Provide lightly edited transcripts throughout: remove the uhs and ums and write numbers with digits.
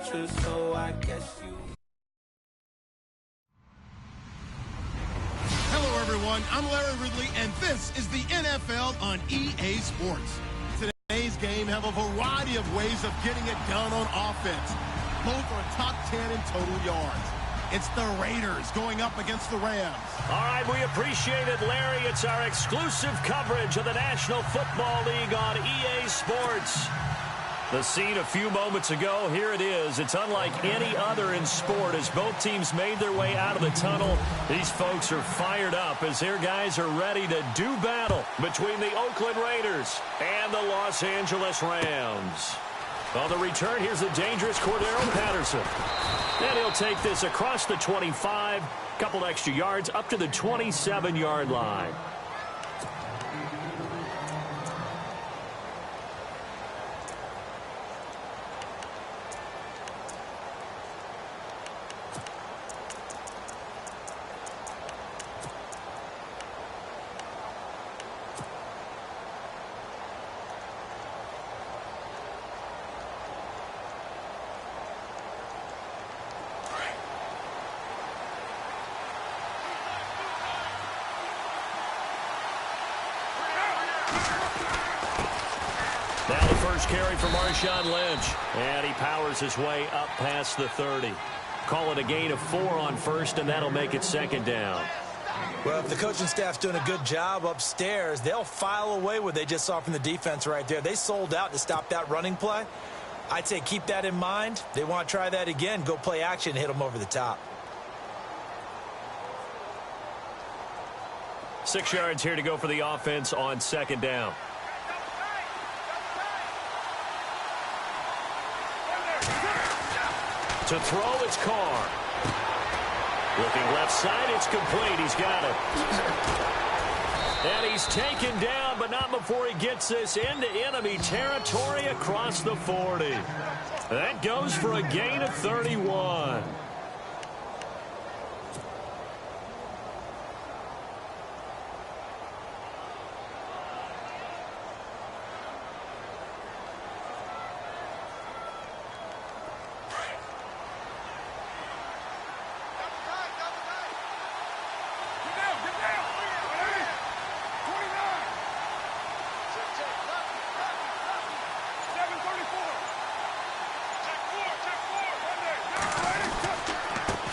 waitress, so I guess you. Hello, everyone. I'm Larry Ridley, and this is the NFL on EA Sports. Today's game have a variety of ways of getting it done on offense. Both are top 10 in total yards. It's the Raiders going up against the Rams. All right, we appreciate it, Larry. It's our exclusive coverage of the National Football League on EA Sports. The scene a few moments ago, here it is. It's unlike any other in sport as both teams made their way out of the tunnel. These folks are fired up as their guys are ready to do battle between the Oakland Raiders and the Los Angeles Rams. On the return, here's the dangerous Cordero Patterson. And he'll take this across the 25, couple extra yards up to the 27-yard line. Now the first carry for Marshawn Lynch. And he powers his way up past the 30. Call it a gain of 4 on first, and that'll make it second down. Well, if the coaching staff's doing a good job upstairs, they'll file away what they just saw from the defense right there. They sold out to stop that running play. I'd say keep that in mind. They want to try that again. Go play action and hit them over the top. 6 yards here to go for the offense on second down. To throw, it's Carr. Looking left side, it's complete. He's got it. And he's taken down, but not before he gets this into enemy territory across the 40. That goes for a gain of 31.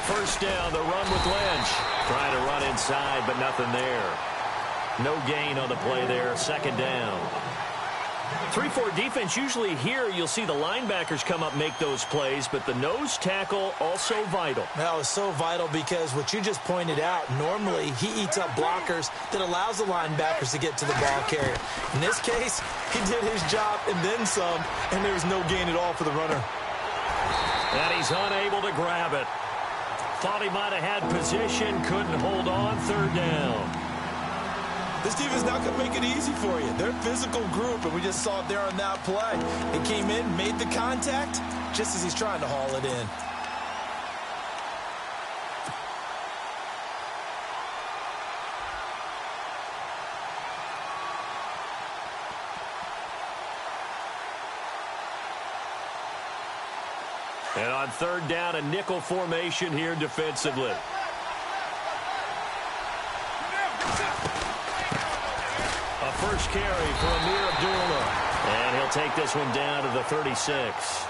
First down, the run with Lynch. Trying to run inside, but nothing there. No gain on the play there. Second down. 3-4 defense, usually here you'll see the linebackers come up, make those plays, but the nose tackle also vital. That was so vital because what you just pointed out, normally he eats up blockers that allows the linebackers to get to the ball carrier. In this case, he did his job and then some, and there was no gain at all for the runner. And he's unable to grab it. Thought he might have had position, couldn't hold on. Third down. This team is not going to make it easy for you. They're a physical group, and we just saw it there on that play. It came in, made the contact, just as he's trying to haul it in. And on third down, a nickel formation here defensively. A first carry for Amir Abdullah. And he'll take this one down to the 36.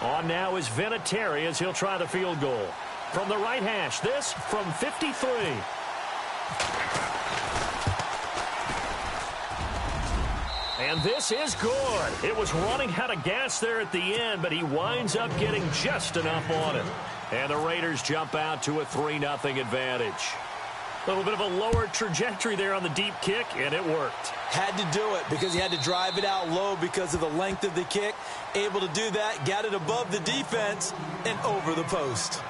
On now is Vinatieri as he'll try the field goal. From the right hash, this from 53. And this is good. It was running out of gas there at the end, but he winds up getting just enough on it. And the Raiders jump out to a 3-0 advantage. A little bit of a lower trajectory there on the deep kick, and it worked. Had to do it because he had to drive it out low because of the length of the kick. Able to do that, got it above the defense and over the post.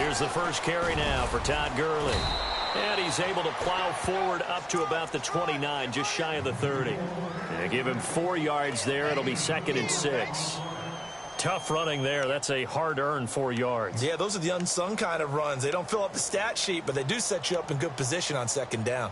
Here's the first carry now for Todd Gurley. And he's able to plow forward up to about the 29, just shy of the 30. And give him 4 yards there. It'll be 2nd and 6. Tough running there. That's a hard-earned 4 yards. Yeah, those are the unsung kind of runs. They don't fill up the stat sheet, but they do set you up in good position on 2nd down.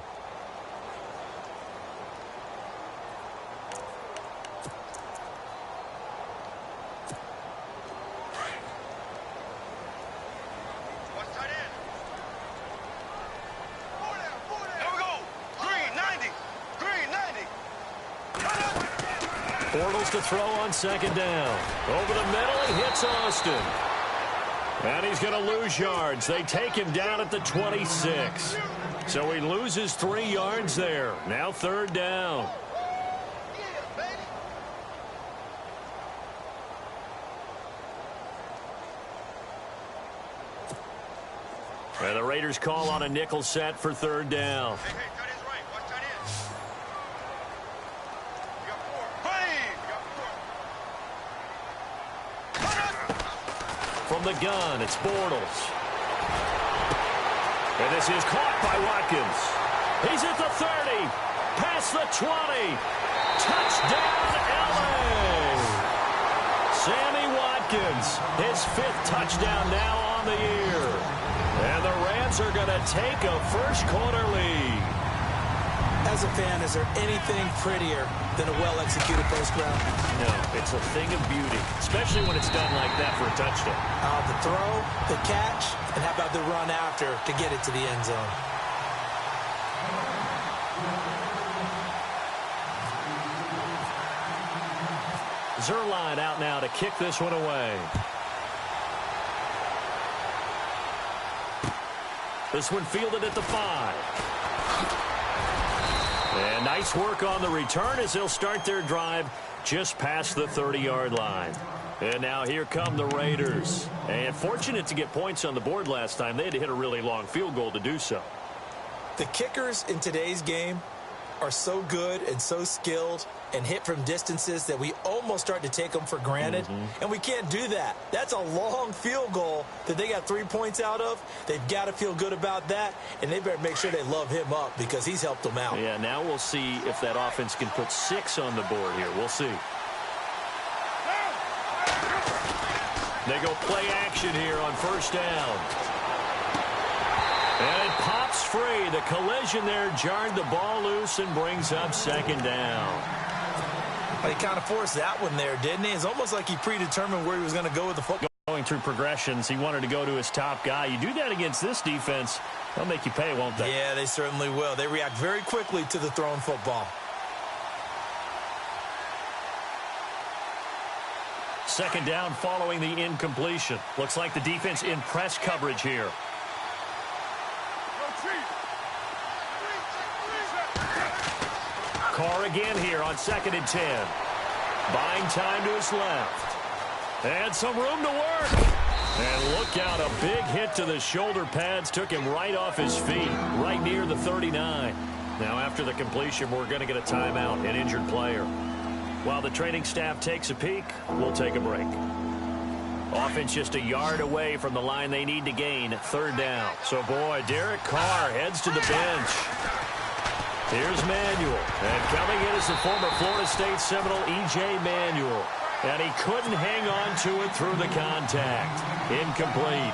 Bortles to throw on 2nd down. Over the middle, he hits Austin. And he's going to lose yards. They take him down at the 26. So he loses 3 yards there. Now 3rd down. And the Raiders call on a nickel set for 3rd down. From the gun, it's Bortles. And this is caught by Watkins. He's at the 30. Past the 20. Touchdown, LA. Sammy Watkins, his 5th touchdown now on the year. And the Rams are going to take a first-quarter lead. As a fan, is there anything prettier than a well-executed post route? No, it's a thing of beauty, especially when it's done like that for a touchdown. The throw, the catch, and how about the run after to get it to the end zone? Zerline out now to kick this one away. This one fielded at the 5. And nice work on the return as they'll start their drive just past the 30-yard line. And now here come the Raiders. And fortunate to get points on the board last time. They had to hit a really long field goal to do so. The kickers in today's game are so good and so skilled and hit from distances that we almost start to take them for granted. And we can't do that. That's a long field goal that they got 3 points out of. They've got to feel good about that, and they better make sure they love him up because he's helped them out. Yeah, now we'll see if that offense can put 6 on the board here. We'll see. They go play action here on 1st down. And it pops free. The collision there jarred the ball loose and brings up 2nd down. But he kind of forced that one there, didn't he? It's almost like he predetermined where he was going to go with the football. Going through progressions, he wanted to go to his top guy. You do that against this defense, they'll make you pay, won't they? Yeah, they certainly will. They react very quickly to the thrown football. 2nd down following the incompletion. Looks like the defense in press coverage here. Carr again here on 2nd and 10. Buying time to his left. And some room to work. And look out, a big hit to the shoulder pads took him right off his feet, right near the 39. Now after the completion, we're going to get a timeout, an injured player. While the training staff takes a peek, we'll take a break. Offense just a yard away from the line they need to gain, 3rd down. So, boy, Derek Carr heads to the bench. Here's Manuel. And coming in is the former Florida State Seminole, E.J. Manuel. And he couldn't hang on to it through the contact. Incomplete.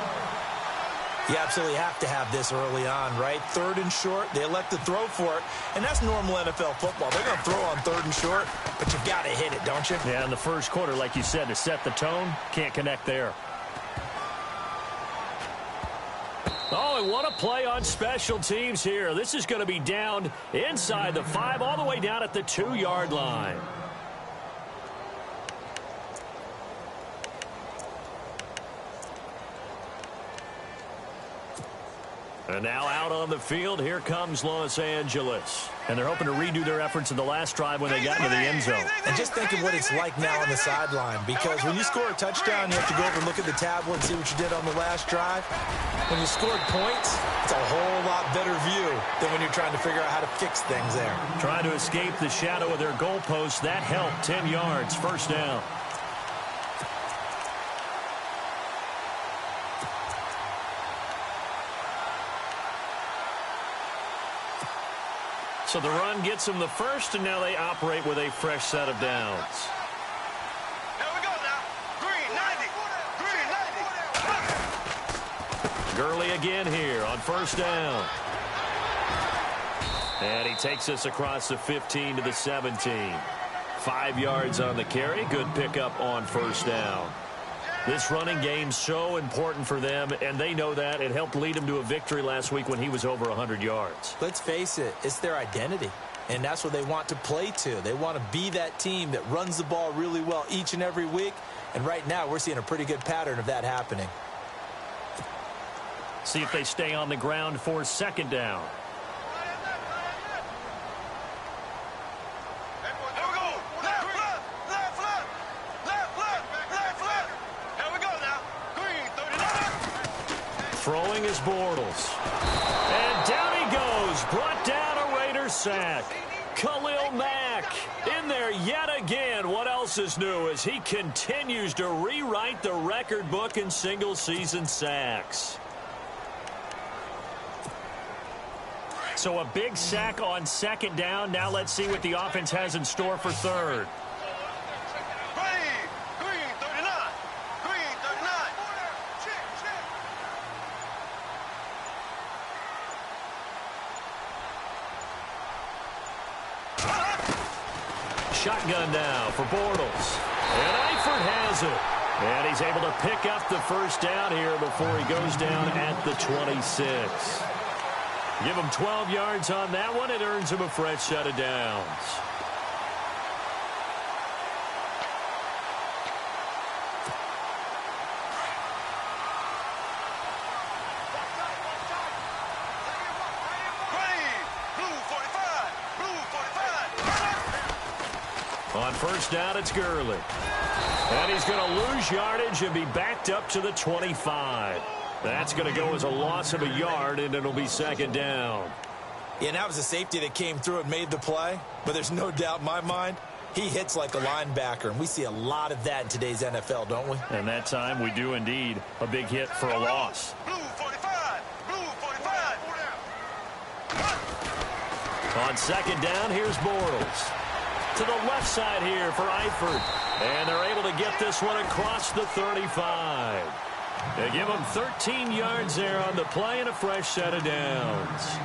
You absolutely have to have this early on, right? 3rd and short, they elect to throw for it, and that's normal NFL football. They're going to throw on 3rd and short, but you've got to hit it, don't you? Yeah, in the first quarter, like you said, to set the tone, can't connect there. Oh, and what a play on special teams here. This is going to be down inside the 5, all the way down at the 2-yard line. And now out on the field, here comes Los Angeles. And they're hoping to redo their efforts in the last drive when they got into the end zone. And just think of what it's like now on the sideline, because when you score a touchdown, you have to go over and look at the tablet and see what you did on the last drive. When you scored points, it's a whole lot better view than when you're trying to figure out how to fix things there. Trying to escape the shadow of their goalpost. That helped. 10 yards, 1st down. So the run gets them the first, and now they operate with a fresh set of downs. Here we go now. Green 90. Green 90. Gurley again here on first down. And he takes us across the 15 to the 17. 5 yards on the carry. Good pickup on first down. This running game's so important for them, and they know that. It helped lead them to a victory last week when he was over 100 yards. Let's face it, it's their identity, and that's what they want to play to. They want to be that team that runs the ball really well each and every week, and right now we're seeing a pretty good pattern of that happening. See if they stay on the ground for second down. Throwing is Bortles. And down he goes. Brought down a Raiders sack. Khalil Mack in there yet again. What else is new as he continues to rewrite the record book in single-season sacks. So a big sack on second down. Now let's see what the offense has in store for third. Shotgun now for Bortles. And Eifert has it. And he's able to pick up the first down here before he goes down at the 26. Give him 12 yards on that one. It earns him a fresh set of downs. On first down, it's Gurley. And he's going to lose yardage and be backed up to the 25. That's going to go as a loss of a yard, and it'll be second down. Yeah, that was a safety that came through and made the play. But there's no doubt in my mind, he hits like a linebacker. And we see a lot of that in today's NFL, don't we? And that time we do indeed. A big hit for a loss. Blue 45. Blue 45. On second down, here's Bortles. To the left side here for Eifert. And they're able to get this one across the 35. They give him 13 yards there on the play and a fresh set of downs.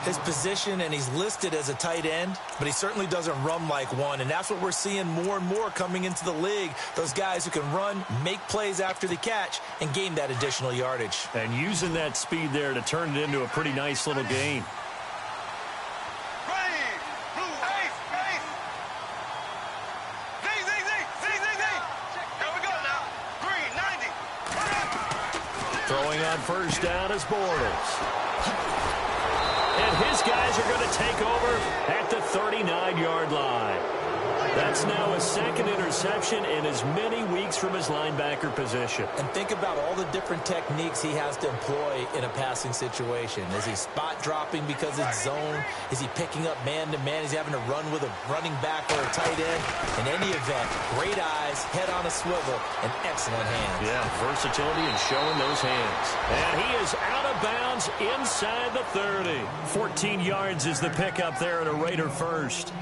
His position, and he's listed as a tight end, but he certainly doesn't run like one, and that's what we're seeing more and more coming into the league. Those guys who can run, make plays after the catch, and gain that additional yardage. And using that speed there to turn it into a pretty nice little gain. Throwing on first down is Bortles. And his guys are going to take over at the 39-yard line. That's now a second interception in as many weeks from his linebacker position. And think about all the different techniques he has to employ in a passing situation. Is he spot dropping because it's zone? Is he picking up man-to-man? Is he having to run with a running back or a tight end? In any event, great eyes, head on a swivel, and excellent hands. Yeah, versatility and showing those hands. And he is out of bounds inside the 30. 14 yards is the pickup there at a Raider first.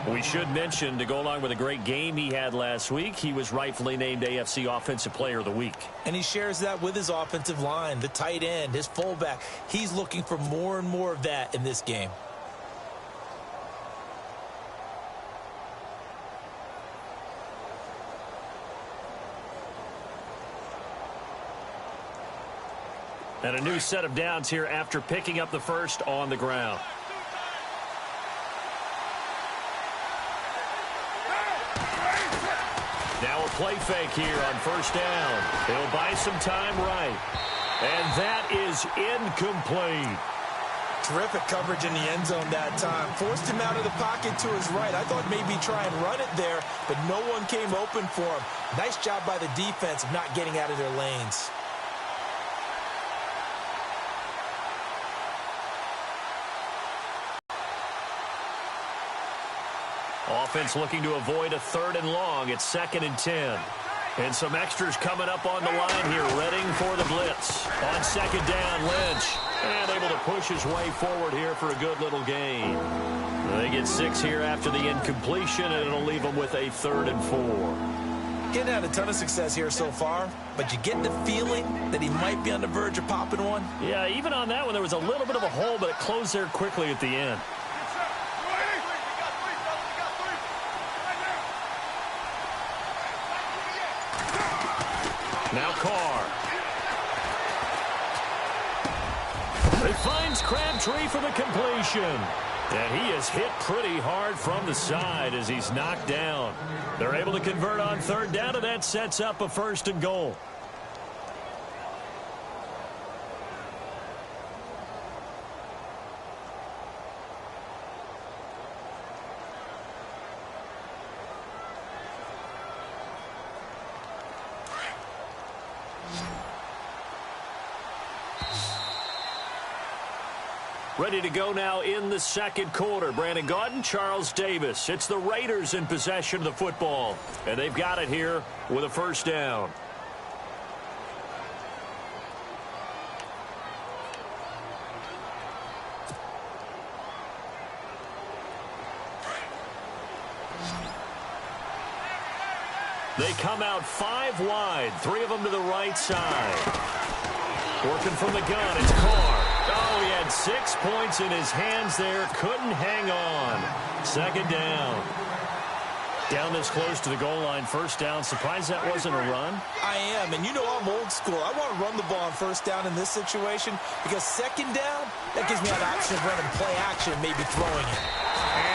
We should mention, to go along with a great game he had last week, he was rightfully named AFC Offensive Player of the Week. And he shares that with his offensive line, the tight end, his fullback. He's looking for more and more of that in this game. And a new set of downs here after picking up the first on the ground. Now a play fake here on first down. They'll buy some time right. And that is incomplete. Terrific coverage in the end zone that time. Forced him out of the pocket to his right. I thought maybe try and run it there, but no one came open for him. Nice job by the defense of not getting out of their lanes. Offense looking to avoid a third and long. It's 2nd and 10. And some extras coming up on the line here, readying for the blitz. On second down, Lynch. And able to push his way forward here for a good little gain. They get 6 here after the incompletion, and it'll leave them with a 3rd and 4. Getting had a ton of success here so far, but you get the feeling that he might be on the verge of popping one. Yeah, even on that one, there was a little bit of a hole, but it closed there quickly at the end. Now Carr. He finds Crabtree for the completion. And he is hit pretty hard from the side as he's knocked down. They're able to convert on 3rd down, and that sets up a 1st and goal. Ready to go now in the 2nd quarter. Brandon Gaudin, Charles Davis. It's the Raiders in possession of the football. And they've got it here with a 1st down. They come out 5 wide. 3 of them to the right side. Working from the gun, it's Carr. Oh, he had 6 points in his hands there. Couldn't hang on. 2nd down. Down this close to the goal line. 1st down. Surprised that wasn't a run? I am, and you know I'm old school. I want to run the ball on 1st down in this situation because 2nd down, that gives me an option of running play action and maybe throwing it.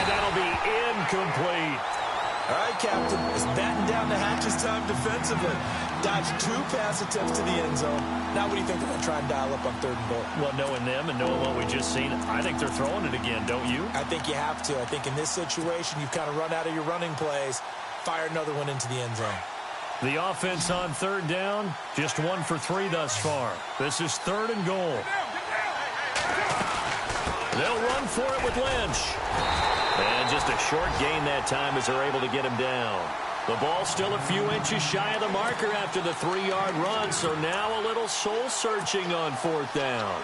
And that'll be incomplete. All right, Captain. It's batten down the hatches time defensively. Dodged 2 pass attempts to the end zone. Now what do you think they're going to try and dial up on 3rd and goal? Well, knowing them and knowing what we just seen, I think they're throwing it again, don't you? I think you have to. I think in this situation, you've kind of run out of your running plays. Fire another one into the end zone. The offense on 3rd down, just 1 for 3 thus far. This is 3rd and goal. They'll run for it with Lynch. And just a short gain that time as they're able to get him down. The ball still a few inches shy of the marker after the 3-yard run, so now a little soul-searching on 4th down.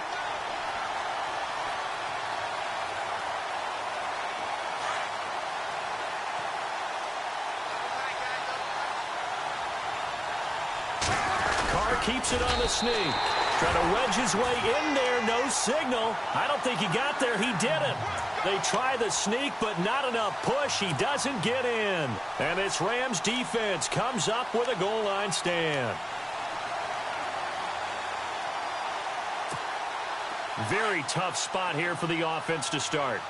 Carr keeps it on the sneak. Trying to wedge his way in there, no signal. I don't think he got there. He didn't. They try the sneak, but not enough push. He doesn't get in. And this Rams defense comes up with a goal line stand. Very tough spot here for the offense to start.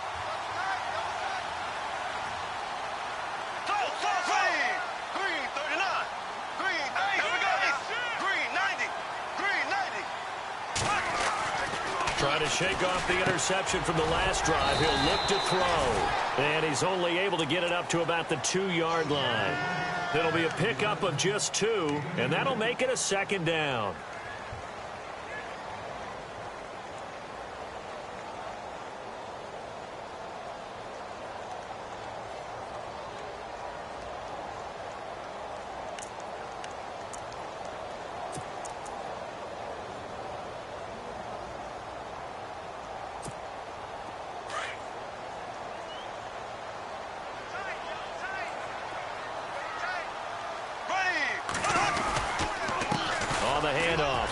Trying to shake off the interception from the last drive. He'll look to throw. And he's only able to get it up to about the 2-yard line. It'll be a pickup of just 2, and that'll make it a 2nd down.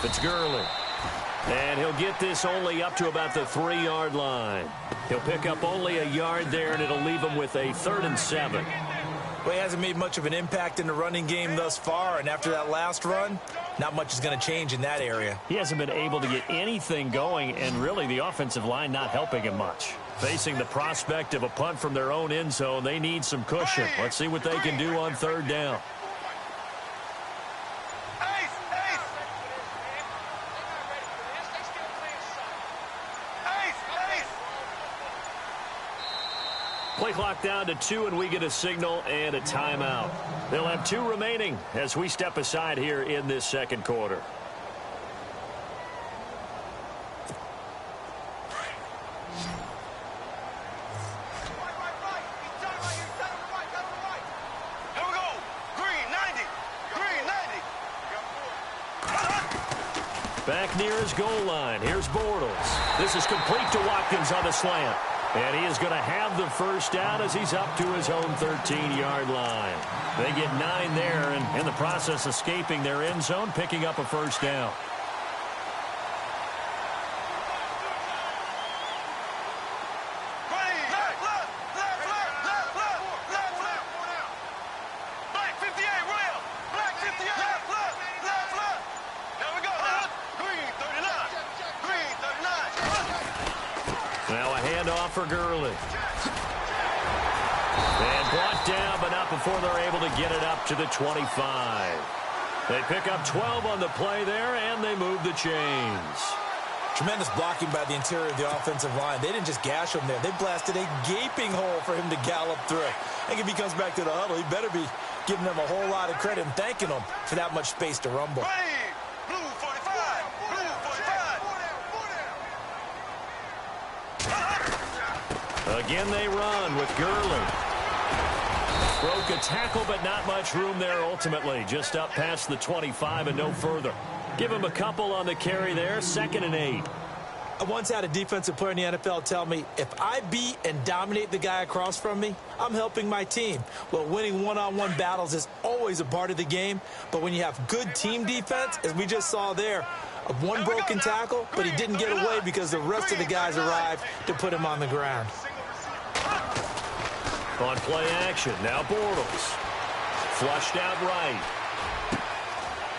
It's Gurley. And he'll get this only up to about the 3-yard line. He'll pick up only a yard there, and it'll leave him with a 3rd and 7. Well, he hasn't made much of an impact in the running game thus far, and after that last run, not much is going to change in that area. He hasn't been able to get anything going, and really the offensive line not helping him much. Facing the prospect of a punt from their own end zone, they need some cushion. Let's see what they can do on 3rd down. Play clock down to 2, and we get a signal and a timeout. They'll have 2 remaining as we step aside here in this 2nd quarter. Back near his goal line. Here's Bortles. This is complete to Watkins on the slant. And he is going to have the first down as he's up to his own 13-yard line. They get 9 there, and in the process escaping their end zone, picking up a first down. Now a handoff for Gurley. And brought down, but not before they're able to get it up to the 25. They pick up 12 on the play there, and they move the chains. Tremendous blocking by the interior of the offensive line. They didn't just gash him there. They blasted a gaping hole for him to gallop through. I think if he comes back to the huddle, he better be giving them a whole lot of credit and thanking them for that much space to rumble. Again, they run with Gurley. Broke a tackle, but not much room there ultimately. Just up past the 25 and no further. Give him a couple on the carry there. 2nd and 8. I once had a defensive player in the NFL tell me, if I beat and dominate the guy across from me, I'm helping my team. Well, winning one-on-one battles is always a part of the game, but when you have good team defense, as we just saw there, one broken tackle, but he didn't get away because the rest of the guys arrived to put him on the ground. On play action, now Bortles. Flushed out right.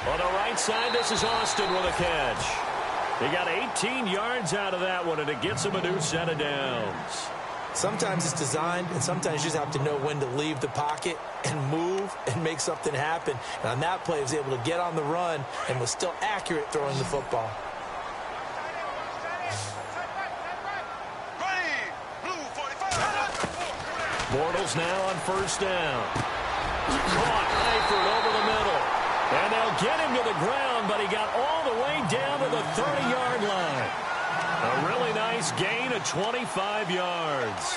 On the right side, this is Austin with a catch. He got 18 yards out of that one, and it gets him a new set of downs. Sometimes it's designed, and sometimes you just have to know when to leave the pocket and move and make something happen. And on that play, he was able to get on the run and was still accurate throwing the football. Bortles now on first down. Caught Eifert over the middle. And they'll get him to the ground, but he got all the way down to the 30-yard line. A really nice gain of 25 yards.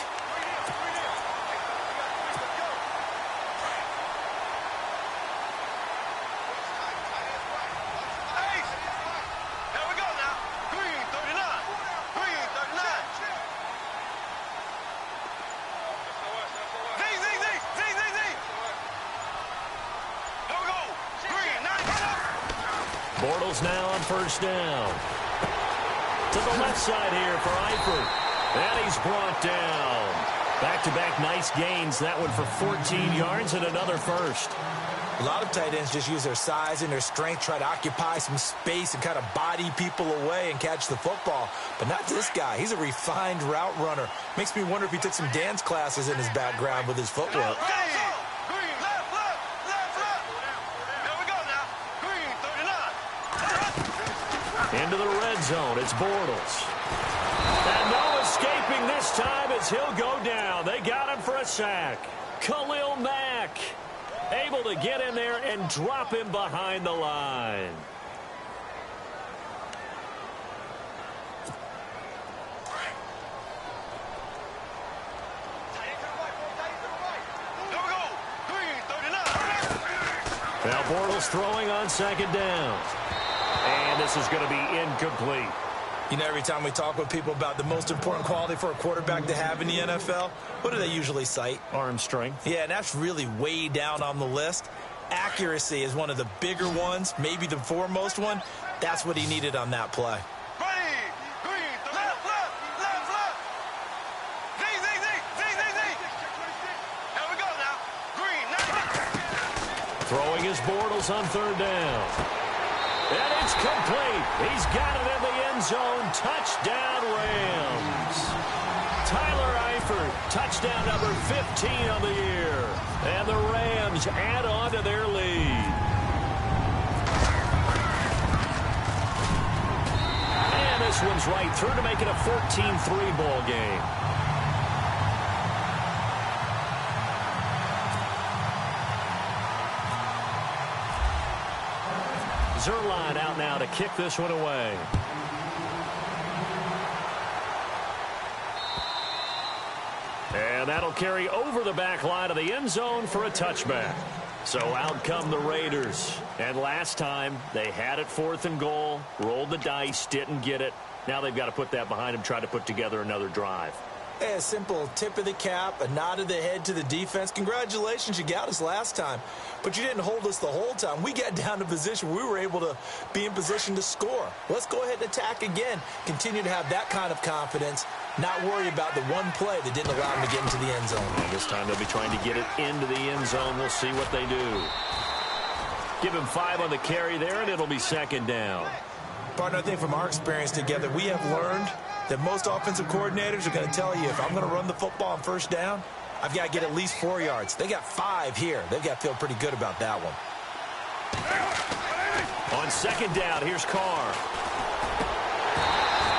Bortles now on first down. To the left side here for Eifert. And he's brought down. Back-to-back nice gains. That one for 14 yards and another first. A lot of tight ends just use their size and their strength, try to occupy some space and kind of body people away and catch the football. But not this guy. He's a refined route runner. Makes me wonder if he took some dance classes in his background with his footwork. Into the red zone, it's Bortles. And no escaping this time as he'll go down. They got him for a sack. Khalil Mack able to get in there and drop him behind the line. Now Bortles throwing on 2nd down. And this is going to be incomplete. You know, every time we talk with people about the most important quality for a quarterback to have in the NFL, what do they usually cite? Arm strength. Yeah, and that's really way down on the list. Accuracy is one of the bigger ones, maybe the foremost one. That's what he needed on that play. Throwing his Bortles on 3rd down. And it's complete. He's got it in the end zone. Touchdown, Rams. Tyler Eifert, touchdown number 15 on the year. And the Rams add on to their lead. And this one's right through to make it a 14-3 ball game. Zerline out now to kick this one away. And that'll carry over the back line of the end zone for a touchback. So out come the Raiders. And last time, they had it 4th and goal, rolled the dice, didn't get it. Now they've got to put that behind them, try to put together another drive. Hey, a simple tip of the cap, a nod of the head to the defense. Congratulations, you got us last time, but you didn't hold us the whole time. We got down to position where we were able to be in position to score. Let's go ahead and attack again. Continue to have that kind of confidence, not worry about the one play that didn't allow them to get into the end zone. And this time they'll be trying to get it into the end zone. We'll see what they do. Give him 5 on the carry there, and it'll be second down. Partner, I think from our experience together, we have learned that most offensive coordinators are going to tell you, if I'm going to run the football on first down, I've got to get at least 4 yards. They got 5 here. They've got to feel pretty good about that one. On second down, here's Carr.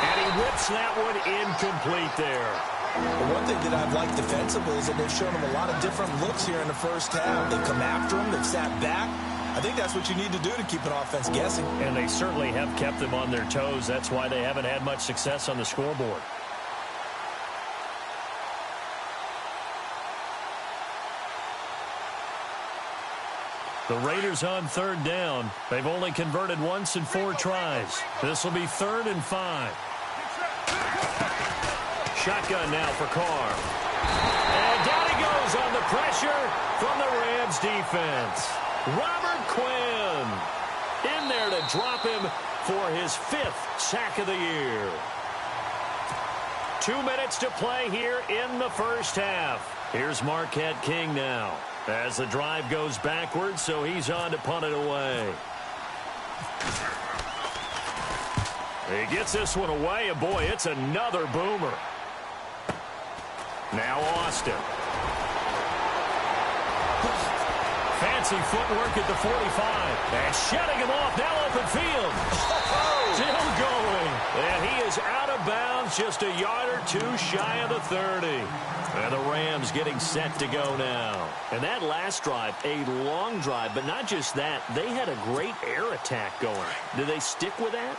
And he whips that one incomplete there. Well, one thing that I've liked defensively is that they've shown them a lot of different looks here in the first half. They've come after him. They've sat back. I think that's what you need to do to keep an offense guessing. And they certainly have kept them on their toes. That's why they haven't had much success on the scoreboard. The Raiders on third down. They've only converted once in 4 tries. This will be 3rd and 5. Shotgun now for Carr. And down he goes on the pressure from the Rams defense. Robert Quinn in there to drop him for his 5th sack of the year. 2 minutes to play here in the first half. Here's Marquette King now as the drive goes backwards, so he's on to punt it away. He gets this one away, and boy, it's another boomer. Now Austin. Fancy footwork at the 45. And shutting him off. Now open field. Still going. And he is out of bounds, just a yard or 2 shy of the 30. And the Rams getting set to go now. And that last drive, a long drive, but not just that. They had a great air attack going. Do they stick with that?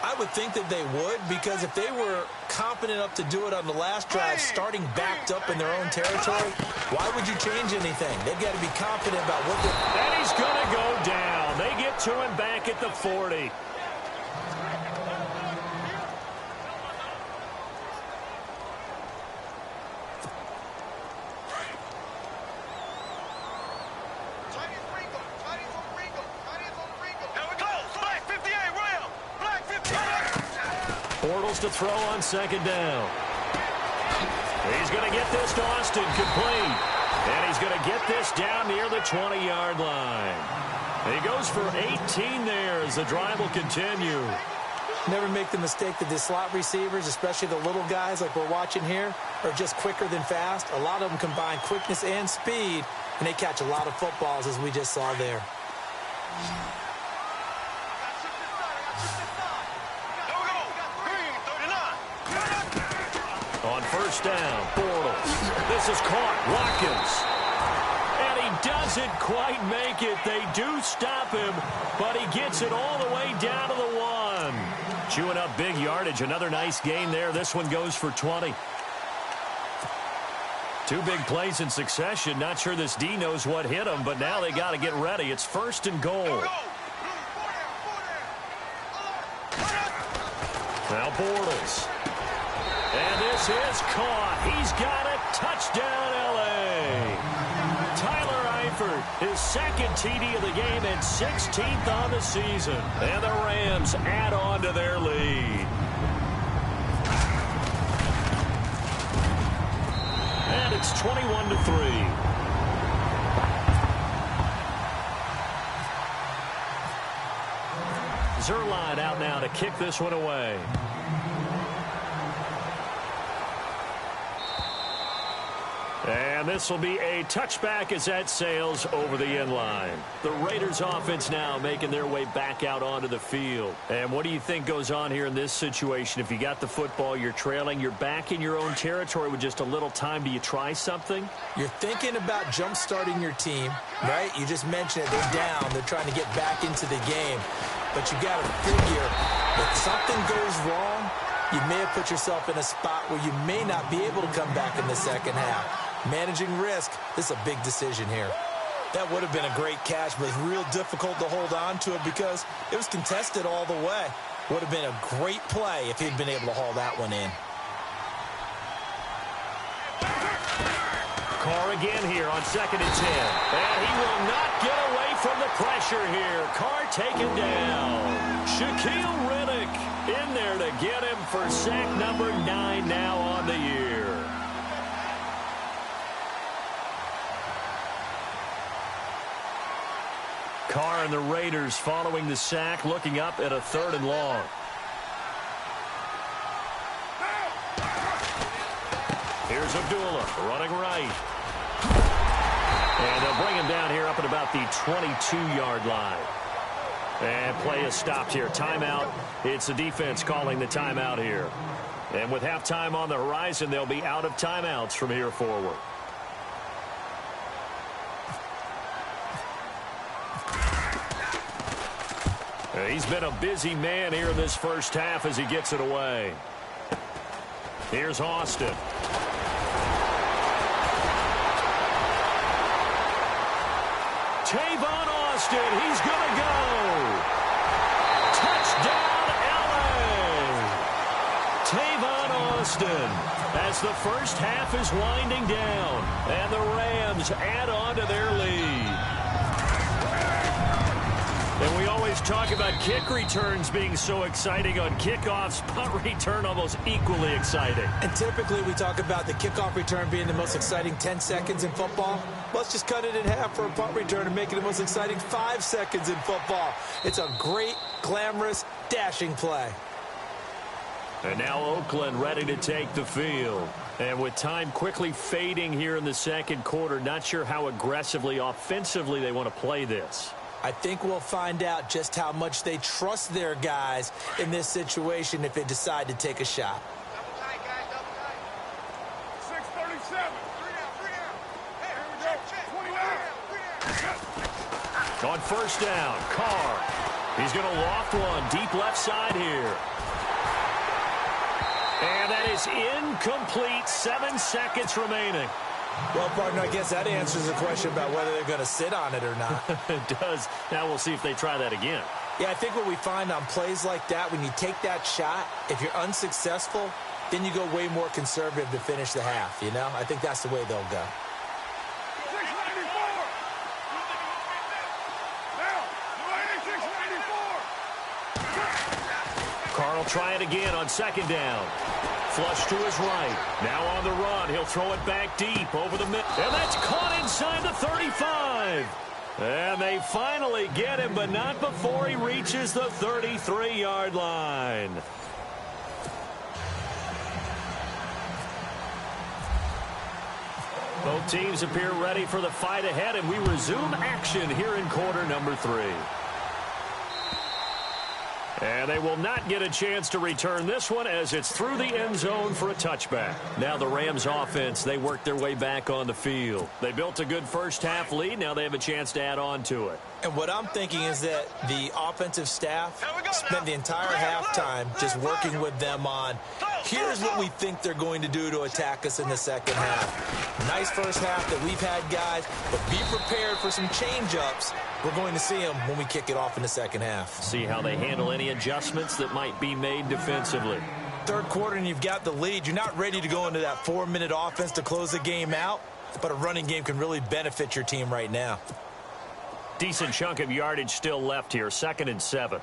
I would think that they would, because if they were confident enough to do it on the last drive, starting backed up in their own territory, why would you change anything? They've got to be confident about what they're... And he's going to go down. They get to him back at the 40. To throw on second down. He's going to get this to Austin complete. And he's going to get this down near the 20-yard line. He goes for 18 there as the drive will continue. Never make the mistake that the slot receivers, especially the little guys like we're watching here, are just quicker than fast. A lot of them combine quickness and speed, and they catch a lot of footballs, as we just saw there. On first down, Bortles. This is caught. Watkins. And he doesn't quite make it. They do stop him, but he gets it all the way down to the 1. Chewing up big yardage. Another nice gain there. This one goes for 20. 2 big plays in succession. Not sure this D knows what hit him, but now they got to get ready. It's 1st and goal. Now Bortles. And this is caught. He's got it. Touchdown, L.A. Tyler Eifert, his 2nd TD of the game and 16th on the season. And the Rams add on to their lead. And it's 21-3. Zerline out now to kick this one away. And this will be a touchback as that sails over the end line. The Raiders offense now making their way back out onto the field. And what do you think goes on here in this situation? If you got the football, you're trailing, you're back in your own territory with just a little time. Do you try something? You're thinking about jump-starting your team, right? You just mentioned it. They're down. They're trying to get back into the game. But you got to figure if something goes wrong, you may have put yourself in a spot where you may not be able to come back in the second half. Managing risk, this is a big decision here. That would have been a great catch, but it's real difficult to hold on to it because it was contested all the way. Would have been a great play if he'd been able to haul that one in. Carr again here on 2nd and 10. And he will not get away from the pressure here. Carr taken down. Shaquille Riddick in there to get him for sack number 9 now on the year. Carr and the Raiders following the sack, looking up at a 3rd and long. Here's Abdullah running right. And they'll bring him down here up at about the 22-yard line. And play is stopped here. Timeout. It's the defense calling the timeout here. And with halftime on the horizon, they'll be out of timeouts from here forward. He's been a busy man here in this first half as he gets it away. Here's Austin. Tavon Austin, he's going to go. Touchdown, LA. Tavon Austin as the first half is winding down, and the Rams add on to their lead. And we always talk about kick returns being so exciting on kickoffs. Punt return almost equally exciting. And typically we talk about the kickoff return being the most exciting 10 seconds in football. Let's just cut it in half for a punt return and make it the most exciting 5 seconds in football. It's a great, glamorous, dashing play. And now Oakland ready to take the field. And with time quickly fading here in the second quarter, not sure how aggressively, offensively they want to play this. I think we'll find out just how much they trust their guys in this situation if they decide to take a shot. Double tight, guys, double tight. 6:37. Hey, here we go. 29. On first down, Carr. He's going to loft one deep left side here. And that is incomplete. 7 seconds remaining. Well, partner, I guess that answers the question about whether they're going to sit on it or not. It does. Now we'll see if they try that again. Yeah, I think what we find on plays like that, when you take that shot, if you're unsuccessful, then you go way more conservative to finish the half, you know? I think that's the way they'll go. 694. Now, 694. Carr will try it again on second down. Flush to his right. Now on the run. He'll throw it back deep over the middle. And that's caught inside the 35. And they finally get him, but not before he reaches the 33-yard line. Both teams appear ready for the fight ahead, and we resume action here in quarter number 3. And they will not get a chance to return this one as it's through the end zone for a touchback. Now the Rams offense, they work their way back on the field. They built a good first half lead. Now they have a chance to add on to it. And what I'm thinking is that the offensive staff spent the entire halftime just working with them on, here's what we think they're going to do to attack us in the second half. Nice first half that we've had, guys, but be prepared for some change-ups. We're going to see them when we kick it off in the second half. See how they handle any adjustments that might be made defensively. Third quarter and you've got the lead. You're not ready to go into that 4-minute offense to close the game out, but a running game can really benefit your team right now. Decent chunk of yardage still left here. 2nd and 7.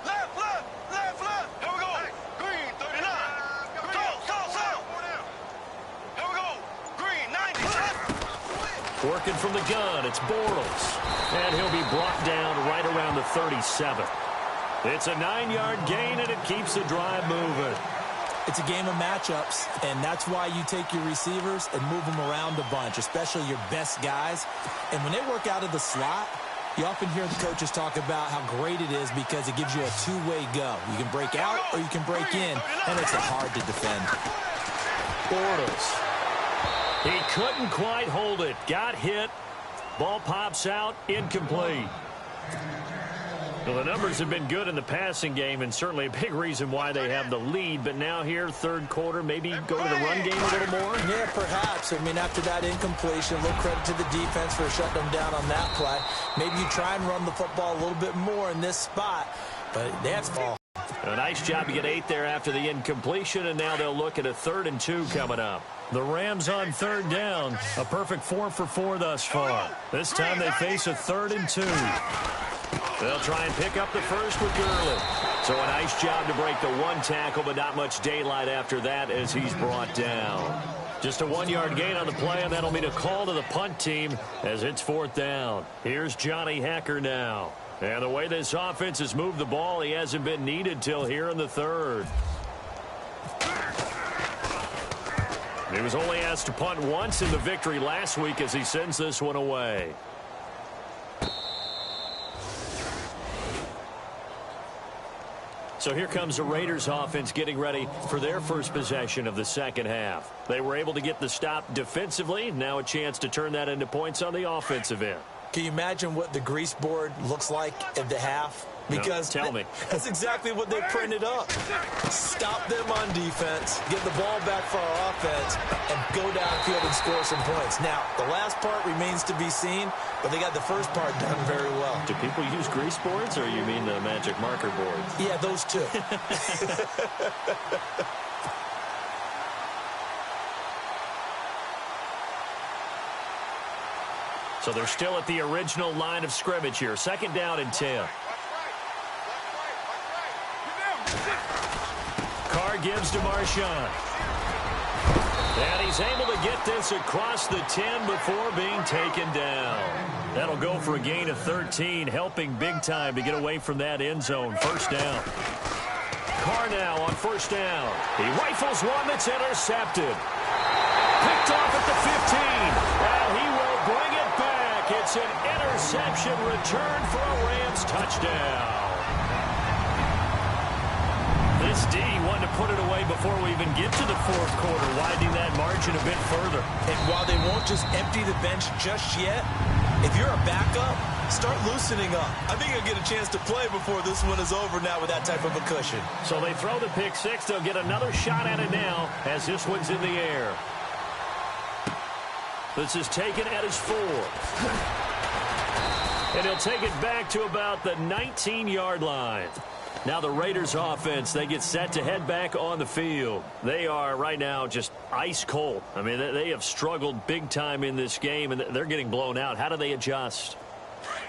Left. Here we go. Green, 39. Go. Here we go. Green, 90. Working from the gun, it's Bortles. And he'll be brought down right around the 37. It's a 9-yard gain, and it keeps the drive moving. It's a game of matchups, and that's why you take your receivers and move them around a bunch, especially your best guys. And when they work out of the slot, you often hear the coaches talk about how great it is because it gives you a two-way go. You can break out or you can break in, and it's hard to defend. Bortles. He couldn't quite hold it. Got hit. Ball pops out. Incomplete. Well, the numbers have been good in the passing game, and certainly a big reason why they have the lead. But now here, third quarter, maybe go to the run game a little more? Yeah, perhaps. I mean, after that incompletion, a little credit to the defense for shutting them down on that play. Maybe you try and run the football a little bit more in this spot, but that's ball. A nice job to get 8 there after the incompletion, and now they'll look at a 3rd and 2 coming up. The Rams on third down. A perfect 4 for 4 thus far. This time they face a 3rd and 2. They'll try and pick up the first with Gurley. So a nice job to break the 1 tackle, but not much daylight after that as he's brought down. Just a 1-yard gain on the play, and that'll mean a call to the punt team as it's 4th down. Here's Johnny Hacker now. And the way this offense has moved the ball, he hasn't been needed till here in the 3rd. He was only asked to punt once in the victory last week as he sends this one away. So here comes the Raiders offense getting ready for their first possession of the second half. They were able to get the stop defensively. Now a chance to turn that into points on the offensive end. Can you imagine what the grease board looks like at the half? Because no, tell me. That's exactly what they printed up. Stop them on defense, get the ball back for our offense, and go downfield and score some points. Now, the last part remains to be seen, but they got the first part done very well. Do people use grease boards, or you mean the magic marker boards? Yeah, those two. So they're still at the original line of scrimmage here. 2nd down and 10. Carr gives to Marshawn. And he's able to get this across the 10 before being taken down. That'll go for a gain of 13, helping big time to get away from that end zone. 1st down. Carr now on 1st down. He rifles one that's intercepted. Picked off at the 15. Well, he will bring it back. It's an interception return for a Rams touchdown. This D wanted to put it away before we even get to the 4th quarter, widening that margin a bit further. And while they won't just empty the bench just yet, if you're a backup, start loosening up. I think you'll get a chance to play before this one is over now with that type of a cushion. So they throw the pick 6. They'll get another shot at it now as this one's in the air. This is taken at his 4. And he'll take it back to about the 19-yard line. Now the Raiders offense, they get set to head back on the field. They are right now just ice cold. I mean, they have struggled big time in this game, and they're getting blown out. How do they adjust?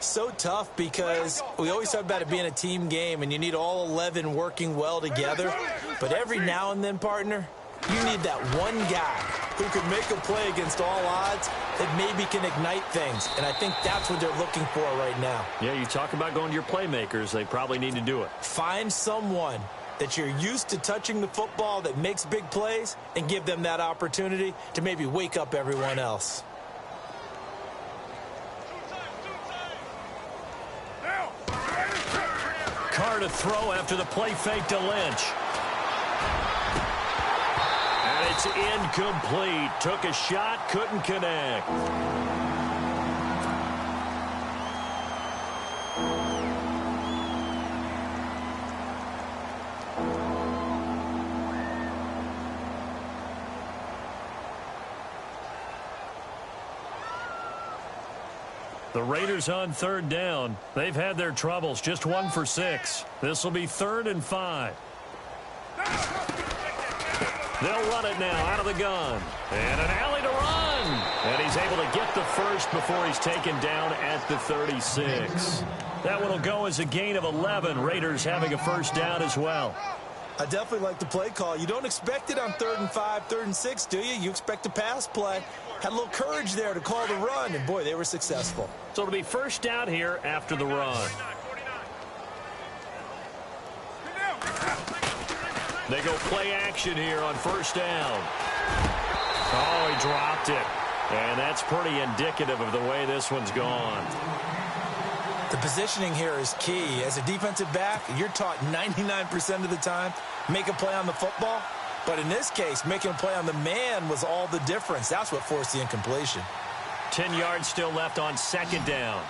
So tough because we always talk about it being a team game, and you need all 11 working well together. But every now and then, partner, you need that one guy who can make a play against all odds that maybe can ignite things. And I think that's what they're looking for right now. Yeah, you talk about going to your playmakers. They probably need to do it. Find someone that you're used to touching the football that makes big plays and give them that opportunity to maybe wake up everyone else. Carr to throw after the play fake to Lynch. It's incomplete. Took a shot, couldn't connect. The Raiders on 3rd down. They've had their troubles. Just 1 for 6. This will be 3rd and 5. They'll run it now out of the gun. And an alley to run. And he's able to get the first before he's taken down at the 36. That one will go as a gain of 11. Raiders having a 1st down as well. I definitely like the play call. You don't expect it on 3rd and 5, 3rd and 6, do you? You expect a pass play. Had a little courage there to call the run, and boy, they were successful. So it'll be 1st down here after the run. They go play action here on 1st down. Oh, he dropped it. And that's pretty indicative of the way this one's gone. The positioning here is key. As a defensive back, you're taught 99% of the time, make a play on the football. But in this case, making a play on the man was all the difference. That's what forced the incompletion. 10 yards still left on 2nd down.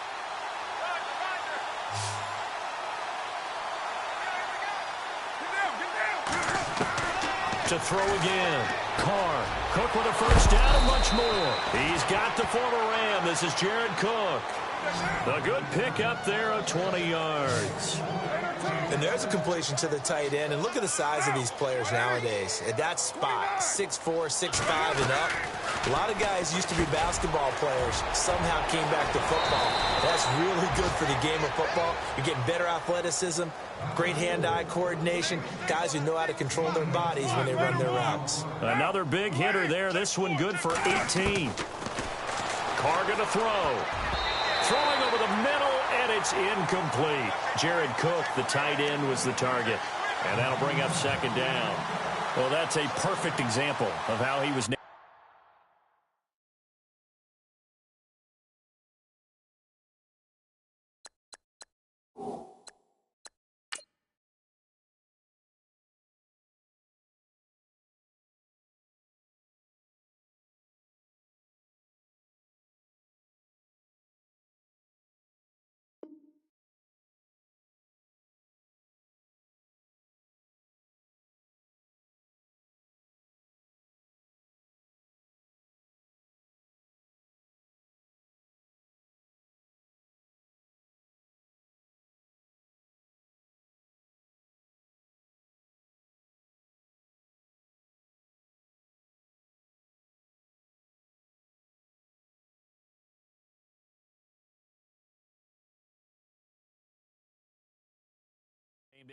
To throw again. Carr. Cook with a 1st down and much much more. He's got the former Ram. This is Jared Cook. A good pickup there of 20 yards. And there's a completion to the tight end. And look at the size of these players nowadays. At that spot, 6'4", 6'5", and up. A lot of guys used to be basketball players, somehow came back to football. That's really good for the game of football. You're getting better athleticism, great hand-eye coordination, guys who know how to control their bodies when they run their routes. Another big hitter there. This one good for 18. Carr going to throw. Throwing over the middle, and it's incomplete. Jared Cook, the tight end, was the target. And that'll bring up second down. Well, that's a perfect example of how he was.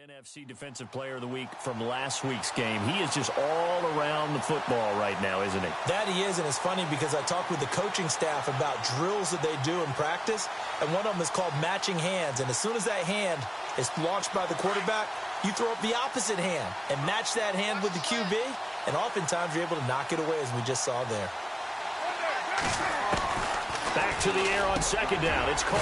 NFC Defensive Player of the Week from last week's game. He is just all around the football right now, isn't he? That he is, and it's funny because I talked with the coaching staff about drills that they do in practice, and one of them is called matching hands. And as soon as that hand is launched by the quarterback, you throw up the opposite hand and match that hand with the QB, and oftentimes you're able to knock it away, as we just saw there. Back to the air on second down. It's Carr.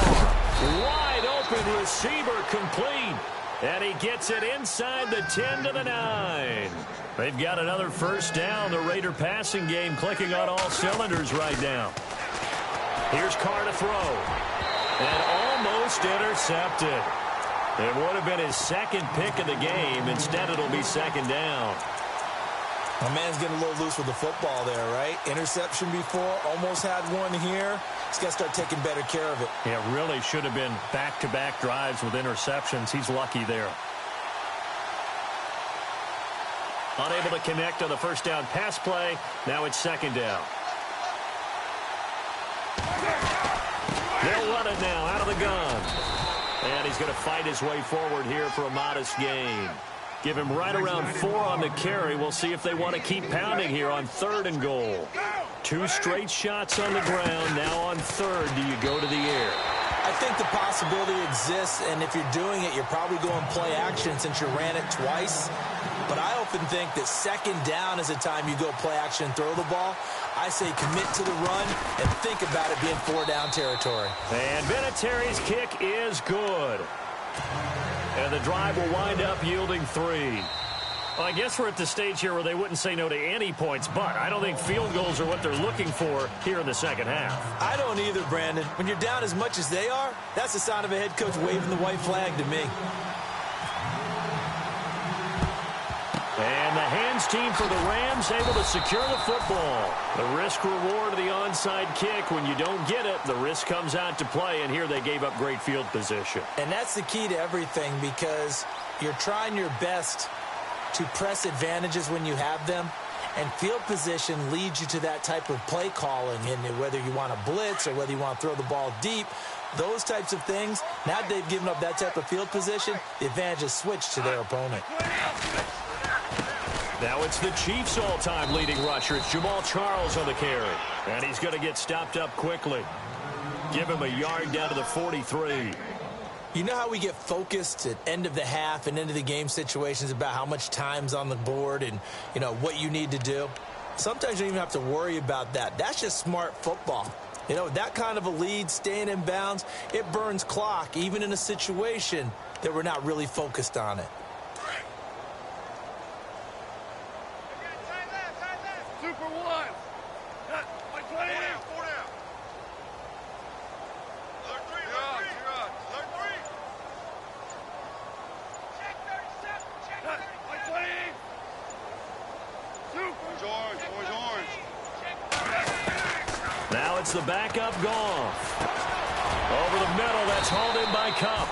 Wide open receiver complete. And he gets it inside the 10 to the 9. They've got another first down. The Raider passing game clicking on all cylinders right now. Here's Carr to throw. And almost intercepted. It would have been his second pick of the game. Instead, it'll be second down. My man's getting a little loose with the football there, right? Interception before, almost had one here. He's got to start taking better care of it. Yeah, really should have been back-to-back drives with interceptions. He's lucky there. Unable to connect on the first down pass play. Now it's second down. They'll run it now out of the gun. And he's going to fight his way forward here for a modest gain. Give him right around 4 on the carry. We'll see if they want to keep pounding here on 3rd and goal. 2 straight shots on the ground. Now on 3rd, do you go to the air? I think the possibility exists, and if you're doing it, you're probably going play action since you ran it twice. But I often think that second down is the time you go play action and throw the ball. I say commit to the run and think about it being 4-down territory. And Vinatieri's kick is good. And the drive will wind up yielding 3. Well, I guess we're at the stage here where they wouldn't say no to any points, but I don't think field goals are what they're looking for here in the second half. I don't either, Brandon. When you're down as much as they are, that's the sign of a head coach waving the white flag to me. And the hands team for the Rams able to secure the football. The risk-reward of the onside kick. When you don't get it, the risk comes out to play, and here they gave up great field position. And that's the key to everything, because you're trying your best to press advantages when you have them, and field position leads you to that type of play calling, and whether you want to blitz or whether you want to throw the ball deep, those types of things. Now they've given up that type of field position, the advantage is switched to their opponent. Now it's the Chiefs' all-time leading rusher. It's Jamal Charles on the carry. And he's going to get stopped up quickly. Give him a yard down to the 43. You know how we get focused at end of the half and into the game situations about how much time's on the board and, you know, what you need to do? Sometimes you don't even have to worry about that. That's just smart football. You know, that kind of a lead, staying in bounds, it burns clock, even in a situation that we're not really focused on it. Now it's the backup Goff. Over the middle, that's hauled in by Cup.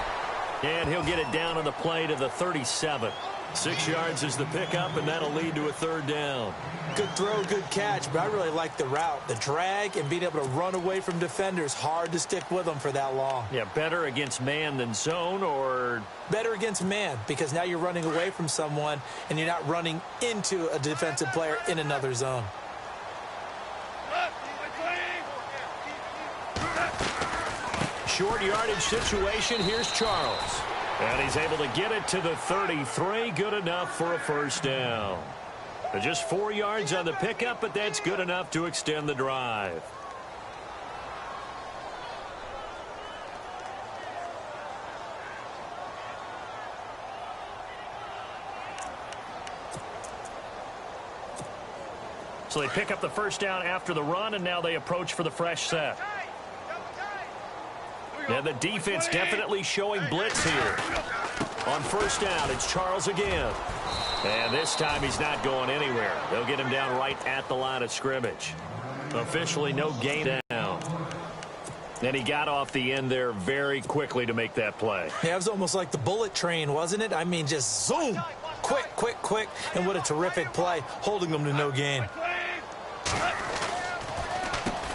And he'll get it down on the play to the 37. 6 yards is the pickup, and that'll lead to a third down. Good throw, good catch, but I really like the route. The drag and being able to run away from defenders, hard to stick with them for that long. Yeah, better against man than zone, or? Better against man, because now you're running away from someone, and you're not running into a defensive player in another zone. Short yardage situation. Here's Charles. And he's able to get it to the 33. Good enough for a first down. Just 4 yards on the pickup, but that's good enough to extend the drive. So they pick up the first down after the run, and now they approach for the fresh set. And the defense definitely showing blitz here. On first down, it's Charles again. And this time he's not going anywhere. They'll get him down right at the line of scrimmage. Officially no gain down. And he got off the end there very quickly to make that play. Yeah, it was almost like the bullet train, wasn't it? I mean, just zoom. Quick, quick, quick. And what a terrific play, holding them to no gain.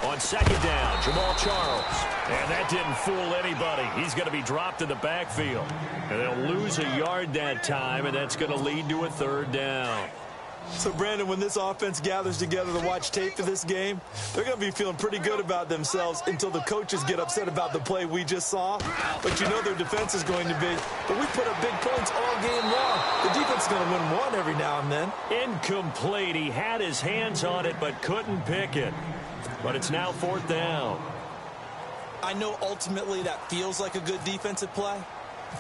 On second down, Jamal Charles. And that didn't fool anybody. He's going to be dropped in the backfield. And they'll lose a yard that time, and that's going to lead to a third down. So, Brandon, when this offense gathers together to watch tape for this game, they're going to be feeling pretty good about themselves until the coaches get upset about the play we just saw. But you know their defense is going to be. But we put up big points all game long. The defense is going to win one every now and then. Incomplete. He had his hands on it but couldn't pick it. But it's now fourth down. I know ultimately that feels like a good defensive play,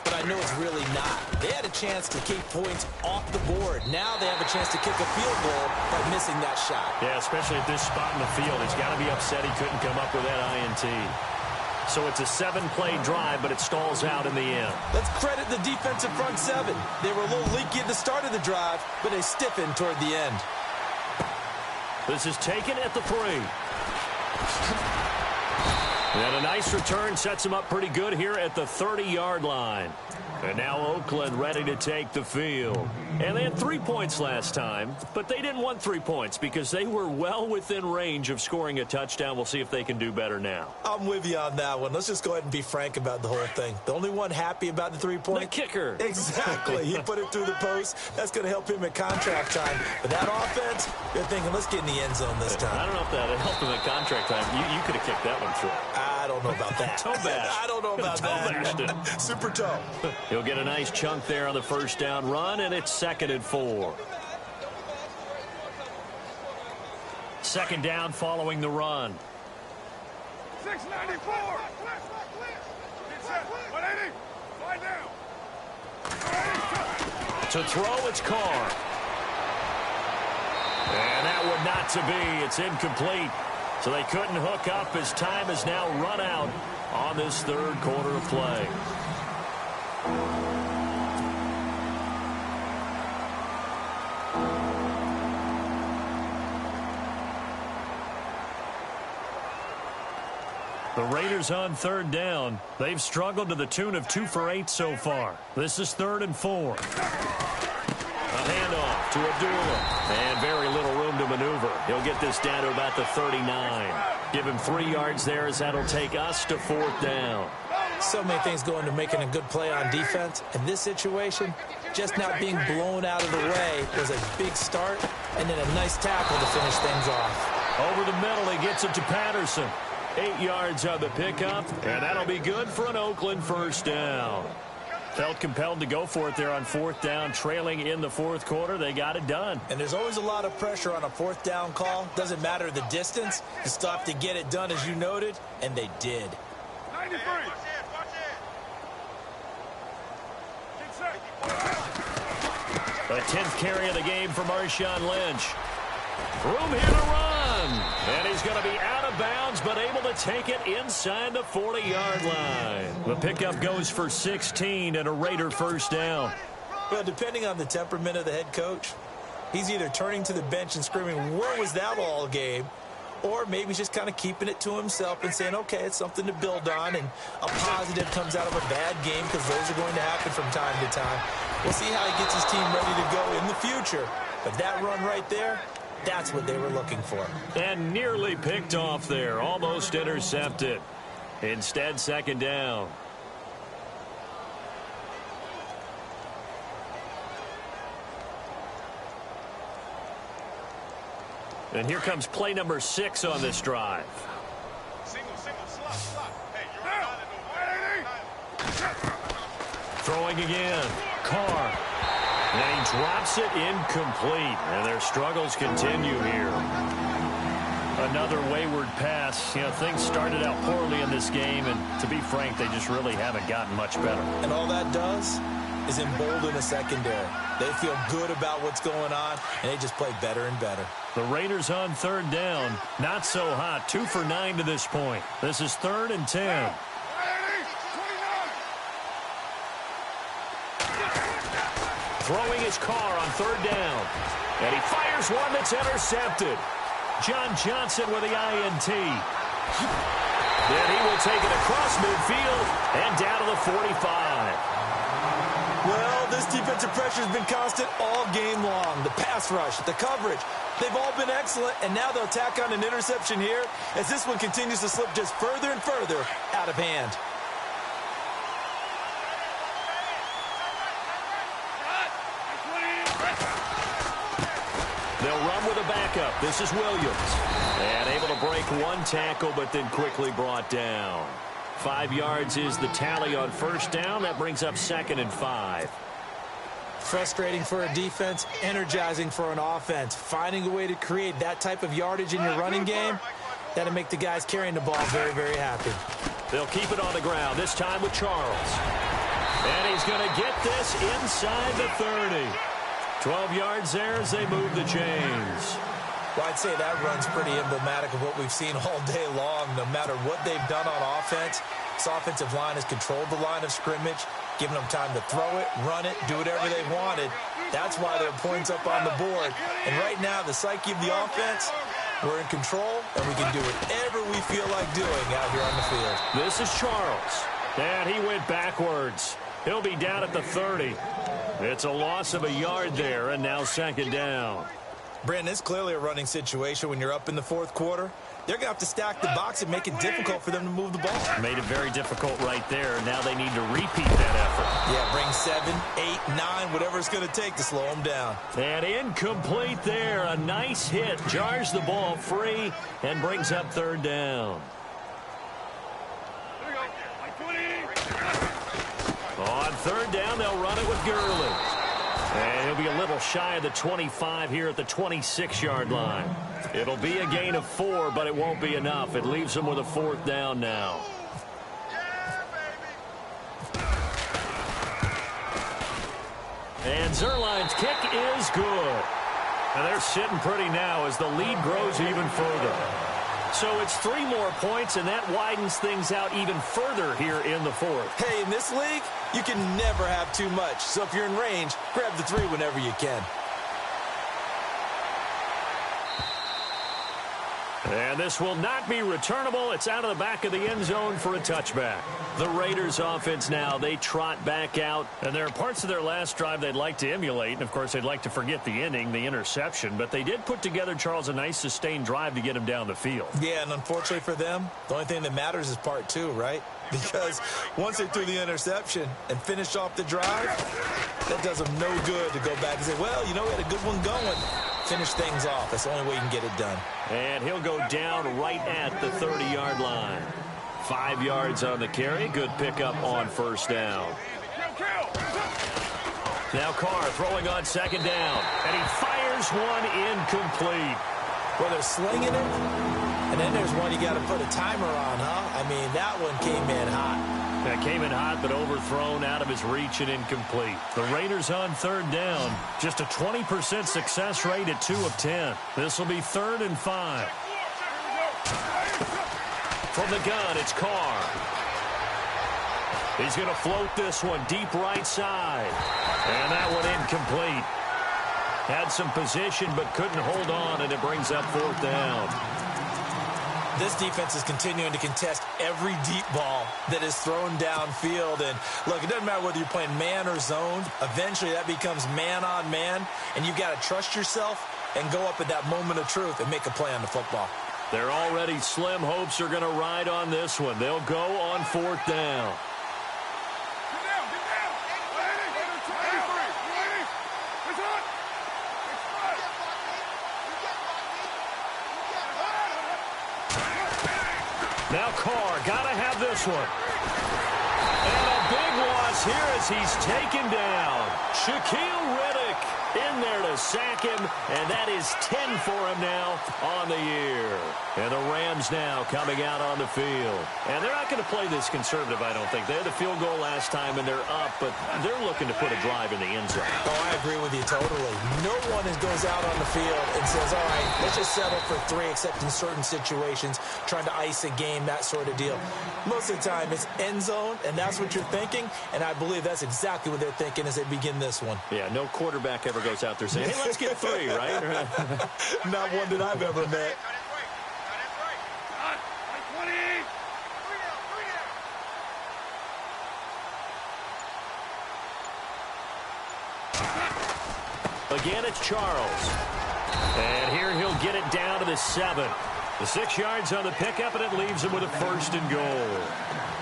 but I know it's really not. They had a chance to keep points off the board. Now they have a chance to kick a field goal by missing that shot. Yeah, especially at this spot in the field. He's got to be upset he couldn't come up with that INT. So it's a 7-play drive, but it stalls out in the end. Let's credit the defensive front seven. They were a little leaky at the start of the drive, but they stiffened toward the end. This is taken at the 3. And a nice return sets him up pretty good here at the 30-yard line. And now Oakland ready to take the field. And they had 3 points last time, but they didn't want 3 points because they were well within range of scoring a touchdown. We'll see if they can do better now. I'm with you on that one. Let's just go ahead and be frank about the whole thing. The only one happy about the 3-point? The kicker. Exactly. He put it through the post. That's going to help him at contract time. But that offense, they're thinking, let's get in the end zone this time. I don't know if that helped him at contract time. You could have kicked that one through. I don't know about that. Toe bash. I don't know about that. Toe bashed it. Super toe. He'll get a nice chunk there on the first down run, and it's 2nd and 4. Second down following the run. 694. What ain't it? Lie down. To throw, it's Carr. And that one not to be. It's incomplete. So they couldn't hook up as time has now run out on this third quarter of play. The Raiders on third down. They've struggled to the tune of 2 for 8 so far. This is 3rd and 4. A handoff to Abdullah. And very little room to maneuver. He'll get this down to about the 39. Give him 3 yards there as that'll take us to 4th down. So many things go into making a good play on defense. In this situation, just not being blown out of the way was a big start, and then a nice tackle to finish things off. Over the middle, he gets it to Patterson. 8 yards on the pickup, and that'll be good for an Oakland first down. Felt compelled to go for it there on 4th down, trailing in the 4th quarter. They got it done. And there's always a lot of pressure on a 4th down call. Doesn't matter the distance. You stop to get it done, as you noted, and they did. 93. The 10th carry of the game for Marshawn Lynch. Room here to run. And he's going to be out of bounds, but able to take it inside the 40-yard line. The pickup goes for 16 and a Raider first down. Well, depending on the temperament of the head coach, he's either turning to the bench and screaming, where was that all game? or maybe he's just kind of keeping it to himself and saying, okay, it's something to build on, and a positive comes out of a bad game, because those are going to happen from time to time. We'll see how he gets his team ready to go in the future. But that run right there, that's what they were looking for. And nearly picked off there, almost intercepted. Instead, second down. And here comes play number 6 on this drive. Single, slot. Hey, you're Throwing again. Carr. And he drops it incomplete. And their struggles continue here. Another wayward pass. You know, things started out poorly in this game, and to be frank, they just really haven't gotten much better. And all that does is embolden a secondary. They feel good about what's going on, and they just play better and better. The Raiders on third down. Not so hot. 2 for 9 to this point. This is 3rd and 10. Throwing his Carr on third down. And he fires one that's intercepted. John Johnson with the INT. Then he will take it across midfield and down to the 45. Well, this defensive pressure has been constant all game long. The pass rush, the coverage, they've all been excellent, and now they'll tack on an interception here as this one continues to slip just further and further out of hand. They'll run with a backup. This is Williams. And able to break one tackle, but then quickly brought down. 5 yards is the tally on first down. That brings up 2nd and 5. Frustrating for a defense, energizing for an offense. Finding a way to create that type of yardage in your running game, that'll make the guys carrying the ball very, very happy. They'll keep it on the ground, this time with Charles. And he's going to get this inside the 30. 12 yards there as they move the chains. Well, I'd say that run's pretty emblematic of what we've seen all day long. No matter what they've done on offense, this offensive line has controlled the line of scrimmage, giving them time to throw it, run it, do whatever they wanted. That's why there are points up on the board. And right now, the psyche of the offense, we're in control, and we can do whatever we feel like doing out here on the field. This is Charles. And he went backwards. He'll be down at the 30. It's a loss of a yard there, and now second down. Brandon, it's clearly a running situation when you're up in the fourth quarter. They're going to have to stack the box and make it difficult for them to move the ball. Made it very difficult right there. Now they need to repeat that effort. Yeah, bring 7, 8, 9, whatever it's going to take to slow them down. And incomplete there. A nice hit. Jars the ball free and brings up third down. On third down, they'll run it with Gurley. And he'll be a little shy of the 25 here at the 26-yard line. It'll be a gain of 4, but it won't be enough. It leaves them with a 4th down now. And Zerline's kick is good. And they're sitting pretty now as the lead grows even further. So it's 3 more points, and that widens things out even further here in the 4th. Hey, in this league, you can never have too much. So if you're in range, grab the 3 whenever you can. And this will not be returnable. It's out of the back of the end zone for a touchback. The Raiders offense now, they trot back out. And there are parts of their last drive they'd like to emulate. And, of course, they'd like to forget the inning, the interception. But they did put together, Charles, a nice sustained drive to get him down the field. Yeah, and unfortunately for them, the only thing that matters is part 2, right? Because once they threw the interception and finished off the drive, that does them no good to go back and say, well, you know, we had a good one going. Finish things off. That's the only way you can get it done. And he'll go down right at the 30-yard line. 5 yards on the carry. Good pickup on first down. Now Carr throwing on second down. And he fires one incomplete. Well, they're slinging it. And then there's one you got to put a timer on, huh? I mean, that one came in hot. That came in hot, but overthrown, out of his reach and incomplete. The Raiders on third down. Just a 20% success rate at 2 of 10. This will be 3rd and 5. From the gun, it's Carr. He's going to float this one deep right side. And that one incomplete. Had some position, but couldn't hold on, and it brings up 4th down. This defense is continuing to contest every deep ball that is thrown downfield. And look, it doesn't matter whether you're playing man or zone. Eventually that becomes man on man, and you've got to trust yourself and go up at that moment of truth and make a play on the football. Their already slim hopes are going to ride on this one. They'll go on 4th down. Now Carr, got to have this one. And a big loss here as he's taken down. Shaquille Riddick in there to sack him, and that is 10 for him now on the year. And the Rams now coming out on the field. And they're not going to play this conservative, I don't think. They had the field goal last time, and they're up, but they're looking to put a drive in the end zone. Oh, I agree with you totally. No one goes out on the field and says, all right, let's just settle for 3, except in certain situations, trying to ice a game, that sort of deal. Most of the time, it's end zone, and that's what you're thinking, and I believe that's exactly what they're thinking as they begin this one. Yeah, no quarterback ever goes out there saying, hey, let's get 3, right? Not one that I've ever met. Again, it's Charles. And here he'll get it down to the 7. The 6 yards on the pickup, and it leaves him with a 1st and goal.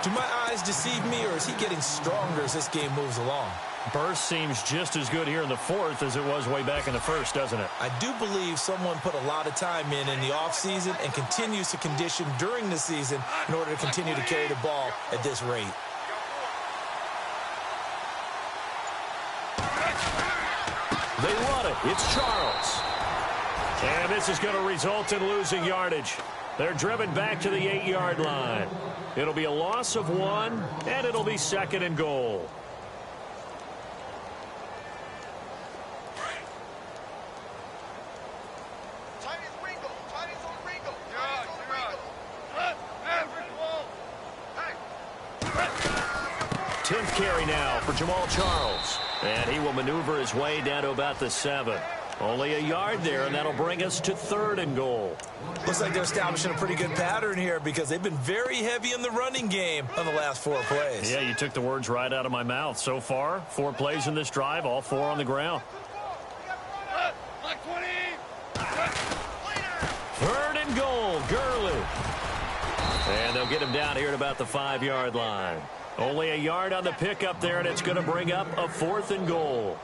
Do my eyes deceive me, or is he getting stronger as this game moves along? Burst seems just as good here in the 4th as it was way back in the 1st, doesn't it? I do believe someone put a lot of time in the offseason and continues to condition during the season in order to continue to carry the ball at this rate. They run it. It's Charles. And this is going to result in losing yardage. They're driven back to the 8-yard line. It'll be a loss of 1, and it'll be 2nd and goal. Tenth carry now for Jamal Charles. And he will maneuver his way down to about the 7. Only a yard there, and that'll bring us to 3rd and goal. Looks like they're establishing a pretty good pattern here because they've been very heavy in the running game on the last 4 plays. Yeah, you took the words right out of my mouth. So far, 4 plays in this drive, all 4 on the ground. 3rd and goal, Gurley. And they'll get him down here at about the 5-yard line. Only a yard on the pickup there, and it's going to bring up a 4th and goal.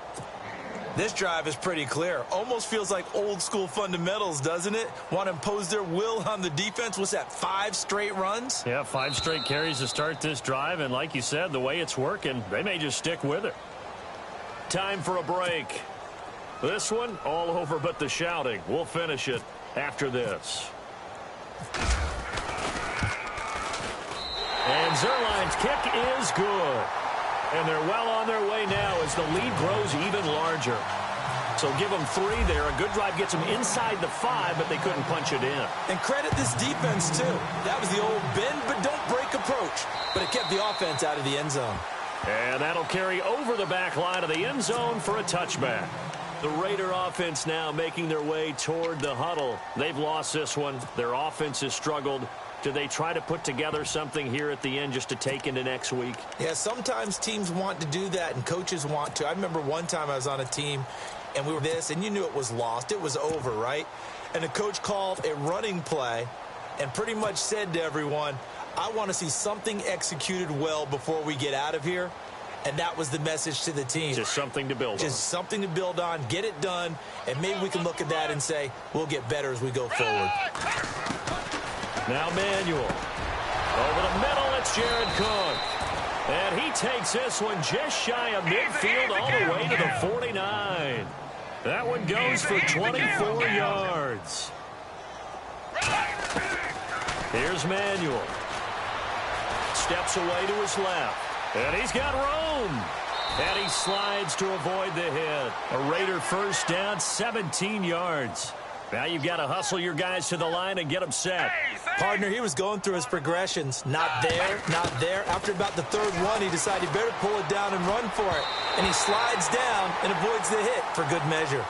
This drive is pretty clear. Almost feels like old school fundamentals, doesn't it? Want to impose their will on the defense. What's that, 5 straight runs? Yeah, 5 straight carries to start this drive, and like you said, the way it's working, they may just stick with it. Time for a break. This one, all over but the shouting. We'll finish it after this. And Zerline's kick is good. And they're well on their way now as the lead grows even larger. So give them 3 there. A good drive gets them inside the 5, but they couldn't punch it in. And credit this defense, too. That was the old bend but don't break approach. But it kept the offense out of the end zone. And that'll carry over the back line of the end zone for a touchback. The Raider offense now making their way toward the huddle. They've lost this one. Their offense has struggled. Do they try to put together something here at the end just to take into next week? Yeah, sometimes teams want to do that and coaches want to. I remember one time I was on a team and we were this, and you knew it was lost. It was over, right? And the coach called a running play and pretty much said to everyone, I want to see something executed well before we get out of here. And that was the message to the team. Just something to build on. Just something to build on, get it done, and maybe we can look at that and say, we'll get better as we go forward. Now Manuel. Over the middle, it's Jared Cook. And he takes this one just shy of midfield all the way to the 49. That one goes for 24 yards. Here's Manuel. Steps away to his left. And he's got room. And he slides to avoid the hit. A Raider first down, 17 yards. Now you've got to hustle your guys to the line and get them set. Partner, he was going through his progressions. Not there, not there. After about the 3rd one, he decided he better pull it down and run for it. And he slides down and avoids the hit for good measure.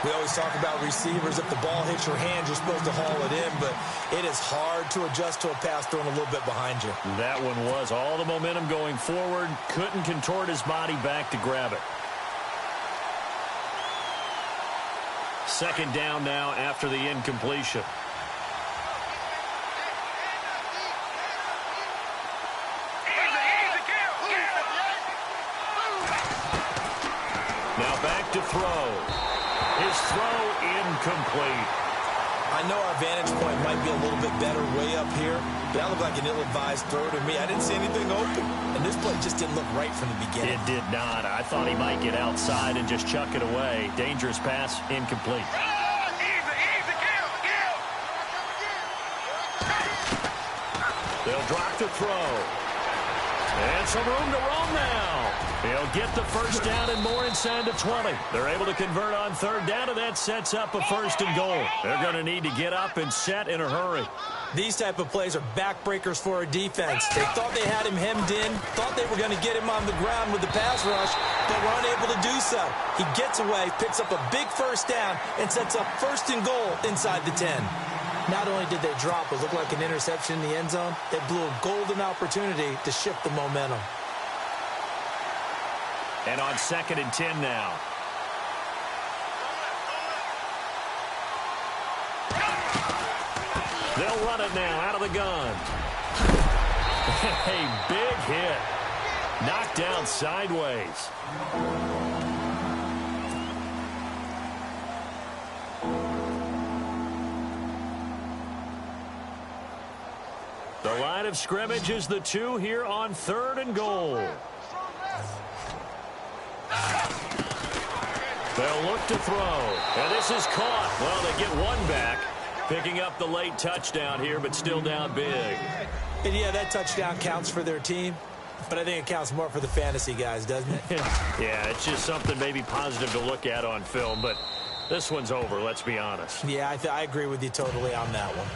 We always talk about receivers. If the ball hits your hand, you're supposed to haul it in, but it is hard to adjust to a pass thrown a little bit behind you. That one was all the momentum going forward. Couldn't contort his body back to grab it. Second down now after the incompletion. Now back to throw. His throw incomplete. I know our vantage point might be a little bit better way up here, but that looked like an ill-advised throw to me. I didn't see anything open, and this play just didn't look right from the beginning. It did not. I thought he might get outside and just chuck it away. Dangerous pass, incomplete. They'll drop the throw. And some room to roam now. He'll get the first down and more inside the 20. They're able to convert on third down, and that sets up a first and goal. They're going to need to get up and set in a hurry. These type of plays are backbreakers for a defense. They thought they had him hemmed in, thought they were going to get him on the ground with the pass rush, but were unable to do so. He gets away, picks up a big first down, and sets up first and goal inside the 10. Not only did they drop what looked like an interception in the end zone, it blew a golden opportunity to shift the momentum. And on 2nd and 10 now. They'll run it now out of the gun. A big hit. Knocked down sideways. The line of scrimmage is the 2 here on 3rd and goal. They'll look to throw. And this is caught. Well, they get one back. Picking up the late touchdown here, but still down big. And yeah, that touchdown counts for their team, but I think it counts more for the fantasy guys, doesn't it? Yeah, it's just something maybe positive to look at on film, but this one's over, let's be honest. Yeah, I agree with you totally on that one.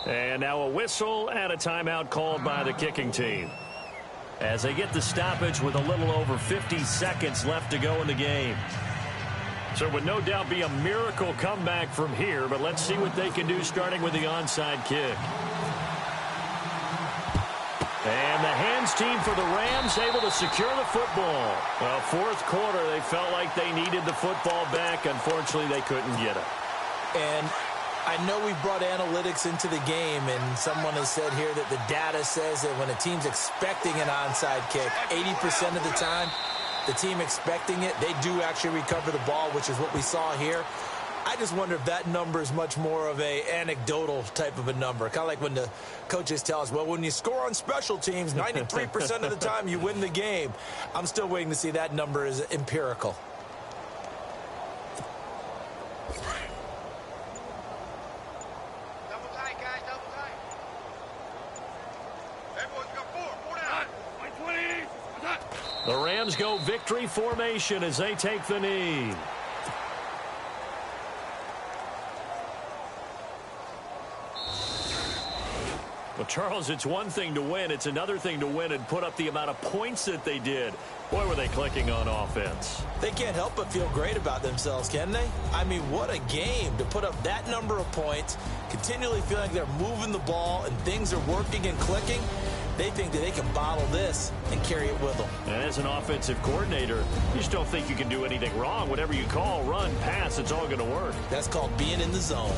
And now a whistle and a timeout called by the kicking team. As they get the stoppage with a little over 50 seconds left to go in the game. So it would no doubt be a miracle comeback from here, but let's see what they can do starting with the onside kick. And the hands team for the Rams able to secure the football. Well, 4th quarter, they felt like they needed the football back. Unfortunately, they couldn't get it. And I know we brought analytics into the game, and someone has said here that the data says that when a team's expecting an onside kick, 80% of the time, the team expecting it, they do actually recover the ball, which is what we saw here. I just wonder if that number is much more of a anecdotal type of a number. Kind of like when the coaches tell us, well, when you score on special teams, 93% of the time you win the game. I'm still waiting to see that number is empirical. The Rams go victory formation as they take the knee. Well, Charles, it's one thing to win. It's another thing to win and put up the amount of points that they did. Boy, were they clicking on offense. They can't help but feel great about themselves, can they? I mean, what a game to put up that number of points, continually feeling like they're moving the ball and things are working and clicking. They think that they can bottle this and carry it with them. And as an offensive coordinator, you just don't think you can do anything wrong. Whatever you call, run, pass, it's all going to work. That's called being in the zone.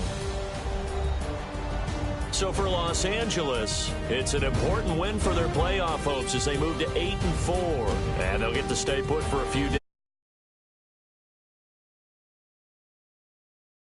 So for Los Angeles, it's an important win for their playoff hopes as they move to 8-4. And they'll get to stay put for a few days.